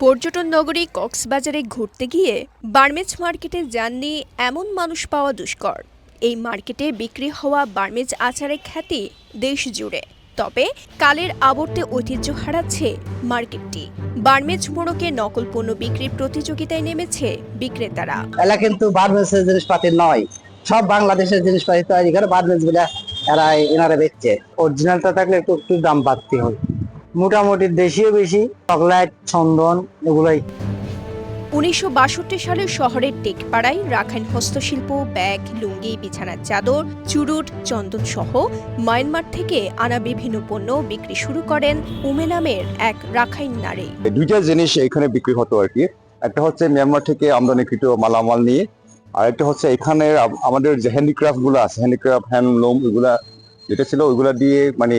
পর্যটন নগরী কক্সবাজারে ঘুরতে গিয়ে বার্মেজ মার্কেটে যাননি এমন মানুষ পাওয়া দুষ্কর। এই মার্কেটে বিক্রি হওয়া বার্মেজ আচারের খ্যাতি দেশ জুড়ে। তবে কালের আবর্তে ঐতিহ্য হারাচ্ছে মার্কেটটি। বার্মেজ মোড়কে নকল পণ্য বিক্রির প্রতিযোগিতায় নেমেছে বিক্রেতারা। এলা কিন্তু বার্মেজের জিনিসপাতি নয়, সব বাংলাদেশের জিনিসপাতি তৈরি করে বার্মেজ গুলা এনারা বেচছে। অরিজিনালটা থাকলে একটু একটু দাম বাড়তি হয়, মোটামুটি দেশীয় বেশি, চকলেট, চন্দন এগুলাই। 1962 সালে শহরের টেকপাড়ায় রাখাইন হস্তশিল্প, ব্যাগ, লুঙ্গি, বিছানার চাদর, চুরুট, চন্দন সহ মায়ানমার থেকে আনা বিভিন্ন পণ্য বিক্রি শুরু করেন উমে নামের এক রাখাইন নারী। দুইটা জিনিস এখানে বিক্রি হতো আর কি। একটা হচ্ছে মিয়ানমার থেকে আমদানিকৃত মালামাল নিয়ে, আর একটা হচ্ছে এখানে আমাদের যে হ্যান্ডিক্রাফট গুলো আছে, হ্যান্ডিক্রাফট, হ্যান্ডলুম, এগুলা যেটা ছিল ওইগুলা দিয়ে মানে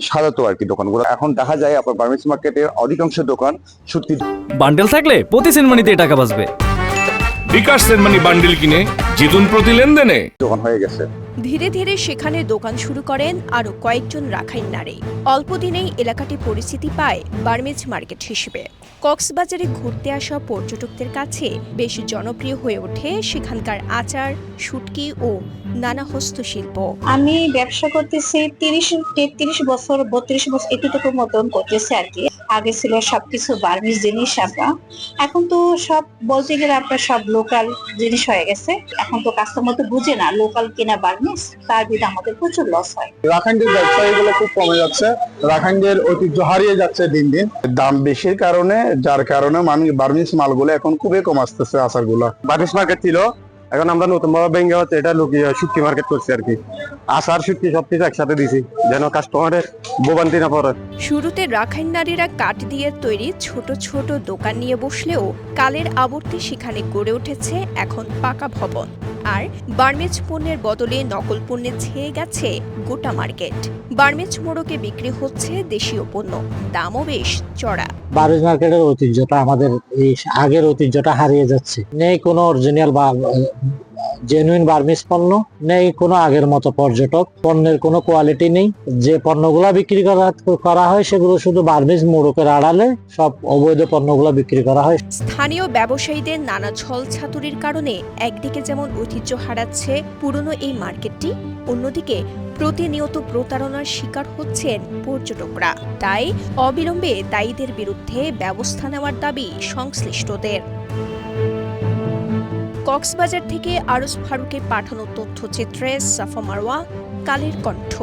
সাজাতো আর কি দোকানগুলো। এখন দেখা যায় আপনার বার্মেজ মার্কেটের অধিকাংশ দোকান সত্যি বান্ডেল থাকলে প্রতি সেনমানিতে টাকা বাঁচবে। বিকাশ সেনমানি বান্ডেল কিনে জিতুন প্রতি লেনদেনে। দোকান হয়ে গেছে। ধীরে ধীরে সেখানে দোকান শুরু করেন আরও কয়েকজন রাখাইন নারী। অল্প দিনেই এলাকাটি পরিচিতি পায় বার্মেজ মার্কেট হিসেবে। কক্সবাজারে ঘুরতে আসা পর্যটকদের কাছে বেশ জনপ্রিয় হয়ে ওঠে সেখানকার আচার, শুটকি ও নানা হস্তশিল্প। আমি ব্যবসা করতেছি 33 বছর 32 বছর এতটুকু মতন করতেছি আর কি। আগে ছিল সবকিছু বার্মিজ জিনিস, এখন তো সব বলতে গেলে আপনার সব লোকাল জিনিস হয়ে গেছে। এখন তো কাস্টমার তো বুঝে না লোকাল কিনা বার্মিজ, তার বিধে আমাদের প্রচুর লস হয়। রাখাইনদের ব্যবসায়ীগুলো খুব কমে যাচ্ছে, রাখাইনদের ঐতিহ্য হারিয়ে যাচ্ছে দিন দিন। দাম বেশির কারণে, যার কারণে মানুষ বার্মিজ মালগুলো এখন খুবই কম আসতেছে। আচারগুলো বার্মিজ মার্কেট ছিল, এখন আমরা নতুন ভাবে ভেঙে হচ্ছে এটা লুকিয়ে শুটকি মার্কেট করছি আর কি। আচার, শুটকি সবকিছু একসাথে দিছি যেন কাস্টমারের ভোগান্তি না পড়ে। শুরুতে রাখাইন নারীরা কাঠ দিয়ে তৈরি ছোট ছোট দোকান নিয়ে বসলেও কালের আবর্তে সেখানে গড়ে উঠেছে এখন পাকা ভবন। আর বার্মেজ পণ্যের বদলে নকল পণ্যে ছেয়ে গেছে গোটা মার্কেট। বার্মেজ মোড়কে বিক্রি হচ্ছে দেশীয় পণ্য, দামও বেশ চড়া। বার্মেজ মার্কেটের ঐতিহ্যটা, আমাদের এই আগের ঐতিহ্যটা হারিয়ে যাচ্ছে। নেই কোনো অরিজিনাল বা জেনুইন বার্মিজ পণ্য, নেই কোনো আগের মতো পর্যটক, পণ্যের কোনো কোয়ালিটি নেই। যে পণ্যগুলা বিক্রি করা হয় সেগুলো শুধু বার্মিজ মোড়কের আড়ালে সব অবৈধ পণ্যগুলো বিক্রি করা হয়। স্থানীয় ব্যবসায়ীদের নানা ছল ছাতুরির কারণে একদিকে যেমন ঐতিহ্য হারাচ্ছে পুরনো এই মার্কেটটি, অন্যদিকে প্রতিনিয়ত প্রতারণার শিকার হচ্ছেন পর্যটকরা। তাই অবিলম্বে দায়ীদের বিরুদ্ধে ব্যবস্থা নেওয়ার দাবি সংশ্লিষ্টদের। কক্সবাজার থেকে আরজ ফারুকের পাঠানো তথ্যচিত্রে সাফা মারওয়া, কালের কণ্ঠ।